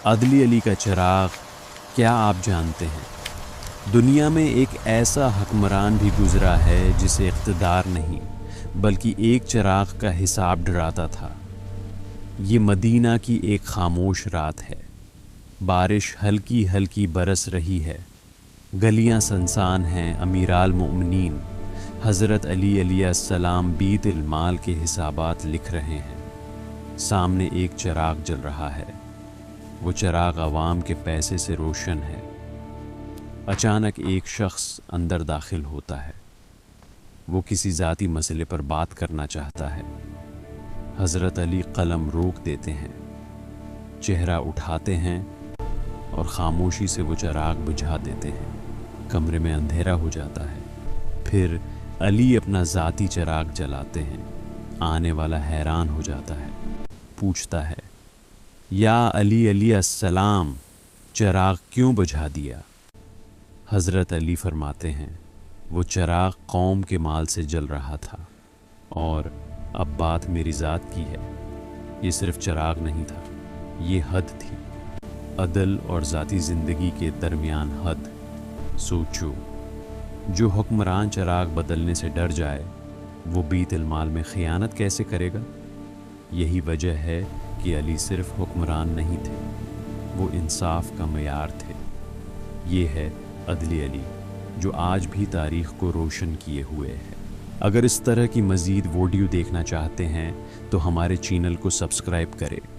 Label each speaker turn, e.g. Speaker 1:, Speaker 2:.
Speaker 1: عدلی علی کا چراغ، کیا آپ جانتے ہیں دنیا میں ایک ایسا حکمران بھی گزرا ہے جسے اقتدار نہیں بلکہ ایک چراغ کا حساب ڈراتا تھا۔ یہ مدینہ کی ایک خاموش رات ہے۔ بارش ہلکی ہلکی برس رہی ہے، گلیاں سنسان ہیں۔ امیرالمؤمنین حضرت علی علیہ السلام بیت المال کے حسابات لکھ رہے ہیں۔ سامنے ایک چراغ جل رہا ہے، وہ چراغ عوام کے پیسے سے روشن ہے۔ اچانک ایک شخص اندر داخل ہوتا ہے، وہ کسی ذاتی مسئلے پر بات کرنا چاہتا ہے۔ حضرت علی قلم روک دیتے ہیں، چہرہ اٹھاتے ہیں اور خاموشی سے وہ چراغ بجھا دیتے ہیں۔ کمرے میں اندھیرا ہو جاتا ہے۔ پھر علی اپنا ذاتی چراغ جلاتے ہیں۔ آنے والا حیران ہو جاتا ہے، پوچھتا ہے، یا علی علیہ السلام، چراغ کیوں بجھا دیا؟ حضرت علی فرماتے ہیں، وہ چراغ قوم کے مال سے جل رہا تھا، اور اب بات میری ذات کی ہے۔ یہ صرف چراغ نہیں تھا، یہ حد تھی، عدل اور ذاتی زندگی کے درمیان حد۔ سوچو، جو حکمران چراغ بدلنے سے ڈر جائے، وہ بیت المال میں خیانت کیسے کرے گا؟ یہی وجہ ہے کہ علی صرف حکمران نہیں تھے، وہ انصاف کا معیار تھے۔ یہ ہے عدلی علی، جو آج بھی تاریخ کو روشن کیے ہوئے ہے۔ اگر اس طرح کی مزید ویڈیو دیکھنا چاہتے ہیں تو ہمارے چینل کو سبسکرائب کریں۔